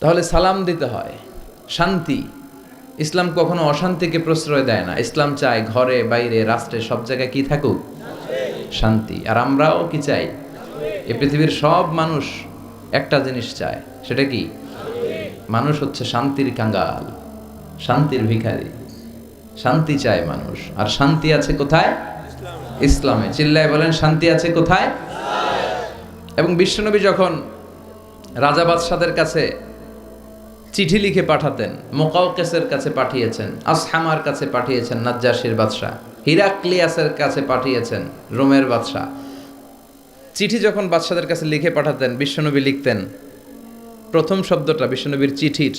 তাহলে সালাম দিতে হয়। শান্তি, ইসলাম কখনো অশান্তিকে প্রশ্রয় দেয় না। ইসলাম চায় ঘরে বাইরে রাষ্ট্রে সব জায়গায় কি থাকুক, শান্তি। আর আমরাও কি চাই? এই পৃথিবীর সব মানুষ একটা জিনিস চায়, সেটা কি? মানুষ হচ্ছে শান্তির কাঙ্গাল, শান্তির ভিখারি। শান্তি চায় মানুষ। আর শান্তি আছে কোথায়? ইসলামে। চিল্লায় বলেন, শান্তি আছে কোথায়? এবং বিশ্বনবী যখন রাজা বাদশাদের কাছে চিঠি লিখে পাঠাতেন, মুকাওকেসের কাছে পাঠিয়েছেন, আসহামার কাছে পাঠিয়েছেন নাজ্জাশীর বাদশা, হিরাক্লিয়াসের কাছে পাঠিয়েছেন রোমের বাদশা। চিঠি যখন বাদশাদের কাছে লিখে পাঠাতেন, বিশ্বনবী লিখতেন। প্রথম শব্দটা বিশ্বনবীর চিঠির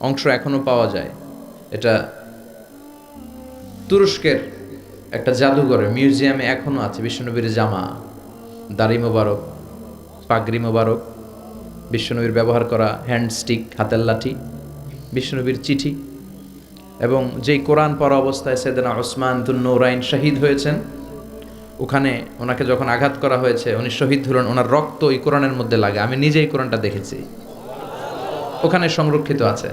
অংশ এখনো পাওয়া যায়। এটা তুরস্কের একটা জাদুঘরে, মিউজিয়ামে এখনো আছে। বিশ্বনবীর জামা, দাড়ি মোবারক, পাগড়ি মোবারক, বিশ্বনবীর ব্যবহার করা হ্যান্ডস্টিক, হাতের লাঠি, বিশ্বনবীর চিঠি, এবং যেই কোরআন পড়া অবস্থায় সাইয়েদনা ওসমান যুন-নূরাইন শহীদ হয়েছেন, ওখানে ওনাকে যখন আঘাত করা হয়েছে, উনি শহীদ হলেন, ওনার রক্ত ওই কোরআনের মধ্যে লাগে। আমি নিজেই কোরআনটা দেখেছি, ওখানে সংরক্ষিত আছে।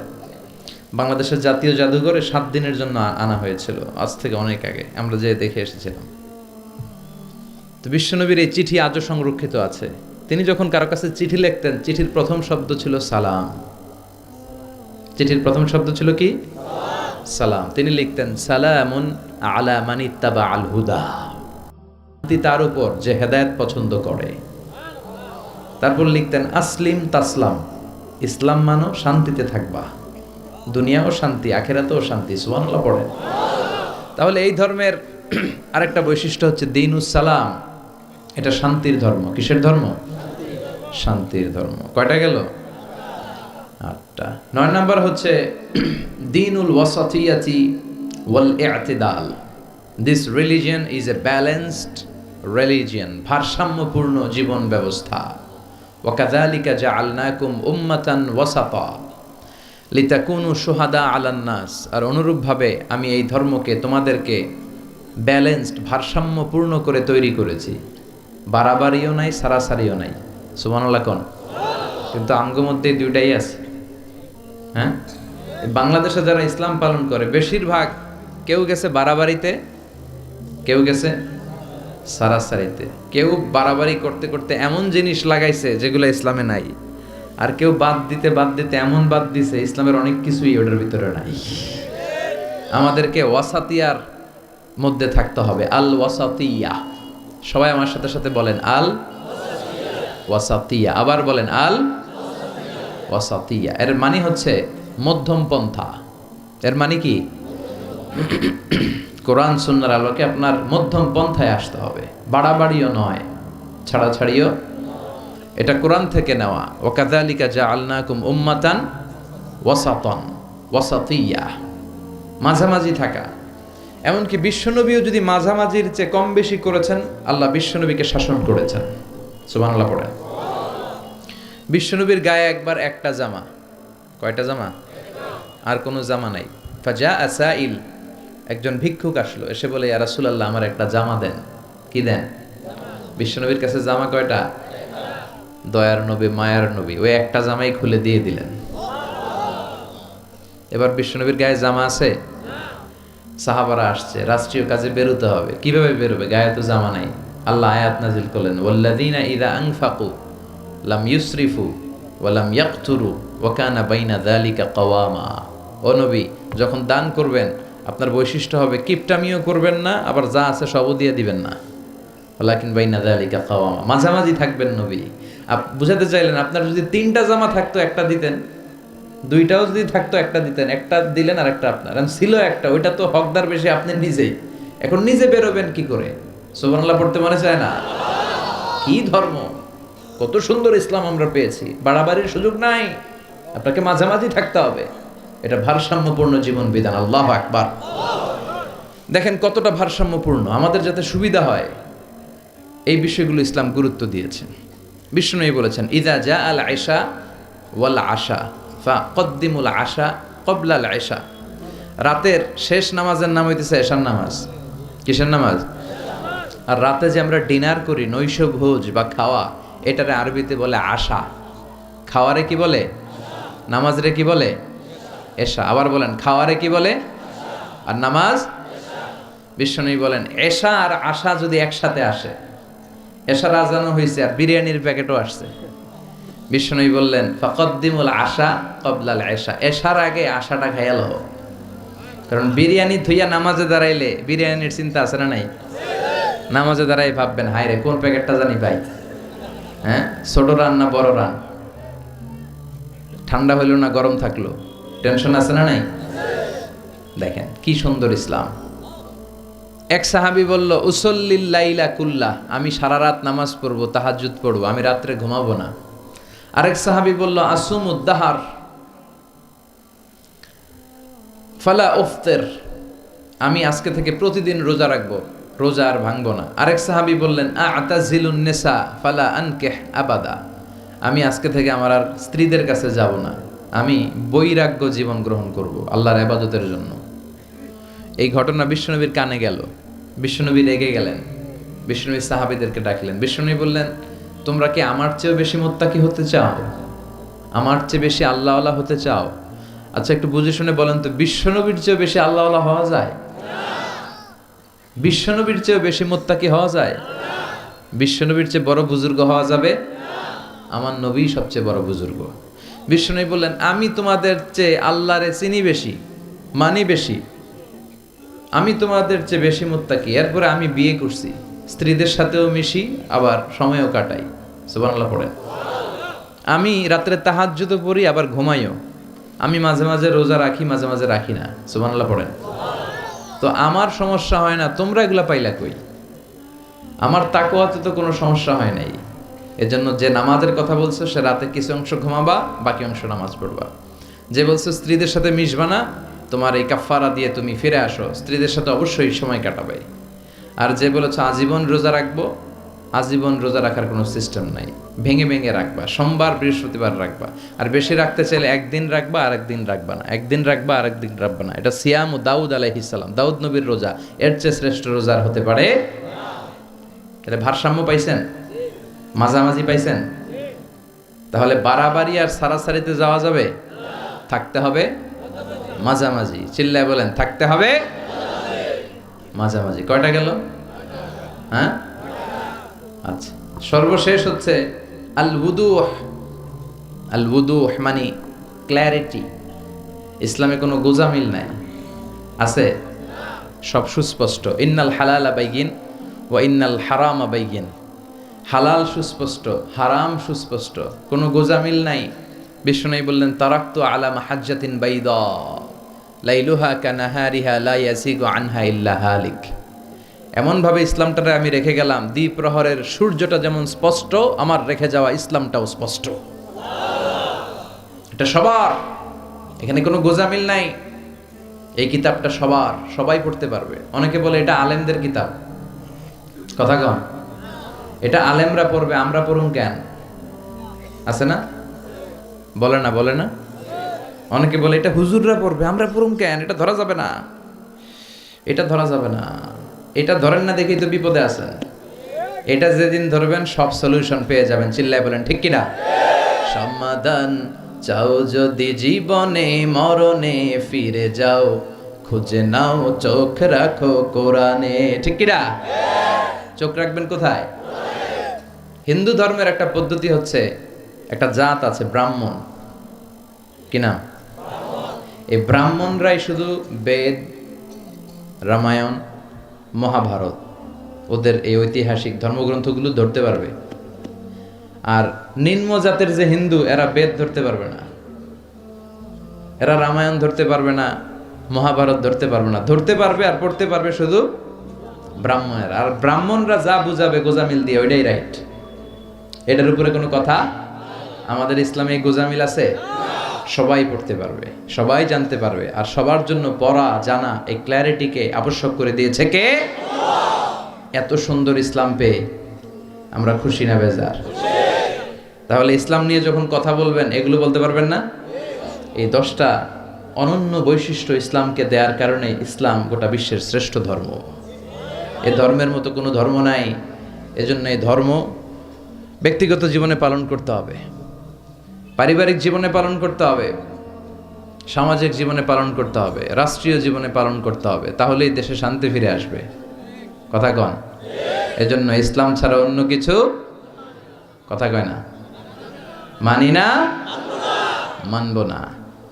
বাংলাদেশের জাতীয় জাদুঘরে 7 দিনের জন্য আনা হয়েছিল, আজ থেকে অনেক আগে আমরা যে দেখে এসেছিলাম। তো বিশ্বনবীর এই চিঠি আজও সংরক্ষিত আছে। তিনি যখন কারো কাছে চিঠি লিখতেন, চিঠির প্রথম শব্দ ছিল সালাম। চিঠির প্রথম শব্দ ছিল কি? সালাম। তিনি লিখতেন, সালামুন আলা মান ইত্তাবা আল হুদা, শান্তি তার উপর যে হেদায়েত পছন্দ করে। তারপর লিখতেন, আসলিম তাসলাম, ইসলাম মানো, শান্তিতে থাকবা, দুনিয়াও শান্তি, আখিরাতেও শান্তি। সুবহানাল্লাহ পড়েন। তাহলে এই ধর্মের আরেকটা বৈশিষ্ট্য হচ্ছে দীনুস সালাম। এটা শান্তির ধর্ম। কিসের ধর্ম? শান্তির ধর্ম। কয়টা গেল? 8টা। 9 নাম্বার হচ্ছে দীনুল ওয়াসাতিয়াতি ওয়াল ই'তিদাল। This religion is a balanced religion, ভারসাম্যপূর্ণ জীবন ব্যবস্থা। ওয়া কাযালিকা জাআলনাকুম উম্মাতান ওয়াসাতা লিতাকুনু শুহাদা আলান নাস। আর অনুরূপভাবে আমি এই ধর্মকে, তোমাদেরকে ব্যালেন্সড, ভারসাম্যপূর্ণ করে তৈরি করেছি। বাড়াবাড়িও নাই, সারাসারিও নাই। সুবহানাল্লাহ কোন? কিন্তু আমগো মধ্যে দুইটাই আছে। হ্যাঁ, বাংলাদেশে যারা ইসলাম পালন করে বেশিরভাগ, কেউ গেছে বাড়াবাড়িতে, কেউ গেছে সারাসারিতে। কেউ বাড়াবাড়ি করতে করতে এমন জিনিস লাগাইছে যেগুলো ইসলামে নাই, আর কেউ বাদ দিতে এমন বাদ দিছে ইসলামের অনেক কিছুই ওটার ভিতরে নাই। আমাদেরকে ওয়াসাতিয়ার মধ্যে থাকতে হবে। আল ওয়াসাতিয়া। সবাই আমার সাথে সাথে বলেন, আল ওয়াসাতিয়া। আবার বলেন, আল ওয়াসাতিয়া। এর মানে হচ্ছে মধ্যম পন্থা। এর মানে কি? কোরআন সুন্নাহর আলোকে আপনার মধ্যম পন্থায় আসতে হবে। বাড়াবাড়িও নয়, ছাড়াছাড়িও। এটা কোরআন থেকে নেওয়া। ওয়া কাযালিকা জাআলনাকুম উম্মাতান ওয়াসাতান, ওয়াসাতিয়া, মাঝামাঝি থাকা। এমনকি বিশ্বনবীও যদি মাঝামাঝির চেয়ে কম বেশি করেছেন, আল্লাহ বিশ্বনবীকে শাসন করেছেন। সুবহানাল্লাহ পড়েন। বিশ্বনবীর গায়ে একবার একটা জামা। কয়টা জামা? আর কোনো জামা নাই। ফাজা আসাইল, একজন ভিক্ষুক আসলো, এসে বলে, ইয়া রাসূলুল্লাহ, আমার একটা জামা দেন। কি দেন? বিশ্বনবীর কাছে জামা কয়টা? দয়ার নবী, মায়ার নবী, ওই একটা জামাই খুলে দিয়ে দিলেন। এবার বিশ্বনবীর গায়ে জামা আছে? সাহাবারা আসছে, রাষ্ট্রীয় কাজে বেরোতে হবে। কিভাবে বেরোবে? গায়ে তো জামা নাই। আল্লাহ আয়াত নাজিল করলেন, ওয়াল্লাযীনা ইযা আনফাকু লাম ইউসরিফু ওয়া লাম ইয়াকতুরু ওয়া কানা বাইনা যালিকা কাওয়ামা। ও নবী, যখন দান করবেন আপনার বৈশিষ্ট্য হবে কিপটামিও করবেন না, আবার যা আছে সবও দিয়ে দিবেন না। ওয়ালাকিন বাইনা যালিকা কাওয়ামা, মাঝামাঝি থাকবেন নবী। বুঝাতে চাইলেন, আপনার যদি 3টা জামা থাকতো একটা দিতেন, 2টাও যদি থাকতো একটা দিতেন। একটা দিলেন আর একটা আপনার। ছিল একটা, ওইটা তো হকদার বেশি আপনি নিজেই। এখন নিজে বেরোবেন কি করে? সুবহানাল্লাহ পড়তে মনে চায় না? কি ধর্ম, কত সুন্দর ইসলাম আমরা পেয়েছি। বাড়াবাড়ির সুযোগ নাই, আপনাকে মাঝামাঝি থাকতে হবে। এটা ভারসাম্যপূর্ণ জীবন বিধান। আল্লাহু আকবার। দেখেন কতটা ভারসাম্যপূর্ণ। আমাদের যাতে সুবিধা হয় এই বিষয়গুলো ইসলাম গুরুত্ব দিয়েছেন। বিষ্ণুই বলেছেন, ইযা জা আল আশা ওয়াল আশা ফাকদ্দিমুল আশা ক্বাবলাল আশা। রাতের শেষ নামাজের নাম হইতেছে এশার নামাজ। কিসের নামাজ? আর রাতে যে আমরা ডিনার করি, নৈশভোজ বা খাওয়া, এটারে আরবিতে বলে আশা। খাওয়ারে কি বলে? নামাজরে কি বলে? এশা। আবার বলেন, খাওয়ারে কি বলে? আর নামাজ? বিশ্বনবী বলেন এশা আর আশা যদি একসাথে আসে, এশার আজানও হয়েছে আর বিরিয়ানির প্যাকেটও আসছে, বিশ্বনবী বললেন ফাকদ্দিমুল আশা ক্বাবলাল এশা, এশার আগে আশাটা খাইয়া লও। কারণ বিরিয়ানি থুইয়া নামাজে দাঁড়াইলে বিরিয়ানির চিন্তা আছে না নাই? নামাজে দাঁড়াই ভাববেন হায় রে কোন প্যাকেটটা জানি পাই, হ্যাঁ ছোট রান না বড় রান, ঠান্ডা হইল না গরম থাকলো, টেনশন আছে না নাই? দেখেন কি সুন্দর ইসলাম। এক সাহাবী বলল উসল্লিল লাইলা কুল্লাহ, আমি সারা রাত নামাজ পড়বো, তাহাজ্জুদ পড়বো, আমি রাত্রে ঘুমাবো না। আরেক সাহাবী বলল আসুমুদ দাহার ফালা উফতির, আমি আজকে থেকে প্রতিদিন রোজা রাখবো, রোজা আর ভাঙবো না। আরেক সাহাবী বললেন আ'তাজিলুন নিসা ফালা আনকিহ আবাদা, আমি আজকে থেকে আমার আর স্ত্রীদের কাছে যাব না, আমি বৈরাগ্য জীবন গ্রহণ করব আল্লাহর ইবাদতের জন্য। এই ঘটনা বিশ্বনবীর কানে গেল, বিশ্বনবী রেগে গেলেন, বিশ্বনবী সাহাবীদেরকে ডাকলেন, বিশ্বনবী বললেন তোমরা কি আমার চেয়েও বেশি মুত্তাকি হতে চাও, আমার চেয়ে বেশি আল্লাহওয়ালা হতে চাও? আচ্ছা একটু বুঝে শুনে বলেন তো, বিশ্বনবীর চেয়েও বেশি আল্লাহওয়ালা হওয়া যায়? বিশ্বনবীর চেয়েও বেশি মুত্তাকি হওয়া যায়? বিশ্বনবীর চেয়ে বড় বুজুর্গ হওয়া যাবে? আমার নবী সবচেয়ে বড় বুজুর্গ। বিশ্বনবী বললেন আমি তোমাদের চেয়ে আল্লাহরে চিনি বেশি, মানি বেশি, আমি তোমাদের চেয়ে বেশি মুত্তাকি, এরপরে আমি বিয়ে করছি, স্ত্রীদের সাথেও মিশি, আবার সময়ও কাটাই, সুবহানাল্লাহ পড়েন। আমি রাত্রে তাহাজ্জুদও পড়ি, আবার ঘুমাইও, আমি মাঝে মাঝে রোজা রাখি, মাঝে মাঝে রাখি না, সুবহানাল্লাহ পড়েন। তো আমার সমস্যা হয় না, তোমরা এগুলা পাইলা কই? আমার তাকওয়াতে তো কোনো সমস্যা হয় নাই। এজন্য যে নামাজের কথা বলছো সে রাতে কিছু অংশ ঘুমাবা, বাকি অংশ নামাজ পড়বা। যে বলছো স্ত্রীদের সাথে মিশবা না, তোমার এই কাফারা দিয়ে তুমি ফিরে আসো, স্ত্রীদের সাথে অবশ্যই সময় কাটাবে। আর যে বলেছো আজীবন রোজা রাখবো, আজীবন রোজা রাখার কোনো সিস্টেম নাই, ভেঙে ভেঙে রাখবা, সোমবার বৃহস্পতিবার রাখবা, আর বেশি রাখতে চাইলে একদিন রাখবা আর একদিন রাখবা না, একদিন রাখবা আর একদিন রাখবা না। এটা সিয়াম ও দাউদ আলাইহিস সালাম, দাউদ নবীর রোজা, এর চেয়ে শ্রেষ্ঠ রোজার হতে পারে? এটা ভারসাম্য পাইছেন? মাঝামাঝি পাইছেন? তাহলে বাড়াবাড়ি আর সারাসারিতে যাওয়া যাবে? থাকতে হবে মাঝামাঝি। চিল্লায় বলেন থাকতে হবে মাঝামাঝি। কয়টা গেল? হ্যাঁ আচ্ছা, সর্বশেষ হচ্ছে আল উদুহ। আল উদুহ মানে ক্ল্যারিটি। ইসলামে কোনো গোজামিল নাই, আছে? সব সুস্পষ্ট। ইন্নাল হালালা বাইগিন ওয়া ইন্নাল হারামা বাইগিন, হালাল সুস্পষ্ট, হারাম সুস্পষ্ট, কোনো গোজামিল নাই। বিষ্ণু বললেন তারাকতু আলা মাহাজ্জাতিন বাইদা লাইলুহা কানাহারিহা লা ইয়াসিগু আনহা ইল্লা হালিক। এমনভাবে ইসলামটারে আমি রেখে গেলাম, দ্বিপ্রহরের সূর্যটা যেমন স্পষ্ট, আমার রেখে যাওয়া ইসলামটাও স্পষ্ট। এটা সবার, এখানে কোনো গোজামিল নাই। এই কিতাবটা সবার, সবাই পড়তে পারবে। অনেকে বলে এটা আলেমদের কিতাব, কথা কন, এটা আলেমরা পড়বে, আমরা পড়ুন কেন? আছে না? বলে না, বলে না? অনেকে বলে এটা হুজুররা পড়বে, আমরা পড়ুন কেন? এটা ধরা যাবে না, এটা ধরা যাবে না। এটা ধরেন না দেখেই তো বিপদে আছেন। এটা যেদিন ধরবেন সব সলিউশন পেয়ে যাবেন। চিল্লায় বলেন ঠিক কিনা? সমাধান চাও যদি জীবনে, মরণে ফিরে যাও, খুঁজে নাও চোখ রাখো কোরআনে। ঠিক কিনা? চোখ রাখবেন কোথায়? হিন্দু ধর্মের একটা পদ্ধতি হচ্ছে, একটা জাত আছে ব্রাহ্মণ, কিনা? এই ব্রাহ্মণরাই শুধু বেদ, রামায়ণ, মহাভারত, ওদের এই ঐতিহাসিক ধর্মগ্রন্থগুলো ধরতে পারবে। আর নিম্ন জাতের যে হিন্দু, এরা বেদ ধরতে পারবে না, এরা রামায়ণ ধরতে পারবে না, মহাভারত ধরতে পারবে না। ধরতে পারবে আর পড়তে পারবে শুধু ব্রাহ্মণের। আর ব্রাহ্মণরা যা বুঝাবে গোজামিল দিয়ে, ওইটাই রাইট। এটার উপরে কোনো কথা? আমাদের ইসলামে গোজামিল আছে? সবাই পড়তে পারবে, সবাই জানতে পারবে। আর সবার জন্য পড়া জানা, এই ক্ল্যারিটিকে আবশ্যক করে দিয়েছে কে? এত সুন্দর ইসলাম পেয়ে আমরা খুশি না বেজার? তাহলে ইসলাম নিয়ে যখন কথা বলবেন, এগুলো বলতে পারবেন না? এই 10টা অনন্য বৈশিষ্ট্য ইসলামকে দেওয়ার কারণে ইসলাম গোটা বিশ্বের শ্রেষ্ঠ ধর্ম। এ ধর্মের মতো কোনো ধর্ম নাই। এজন্য এই ধর্ম ব্যক্তিগত জীবনে পালন করতে হবে। পারিবারিক জীবনে পালন করতে হবে, সামাজিক জীবনে পালন করতে হবে, রাষ্ট্রীয় জীবনে পালন করতে হবে, তাহলেই দেশে শান্তি ফিরে আসবে। কথা কন। এজন্য ইসলাম ছাড়া অন্য কিছু কথা কয় না, মানি না, মানব না।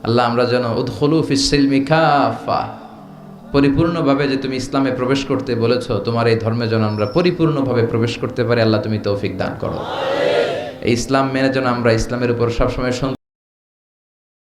আল্লাহ আমরা যেন উদখুলু ফিস সিলমি কাফা, পরিপূর্ণভাবে যে তুমি ইসলামে প্রবেশ করতে বলেছো, তোমার এই ধর্মে যেন আমরা পরিপূর্ণভাবে প্রবেশ করতে পারি। আল্লাহ তুমি তৌফিক দান করো। এই ইসলাম মেনে যেন আমরা ইসলামের উপর সবসময়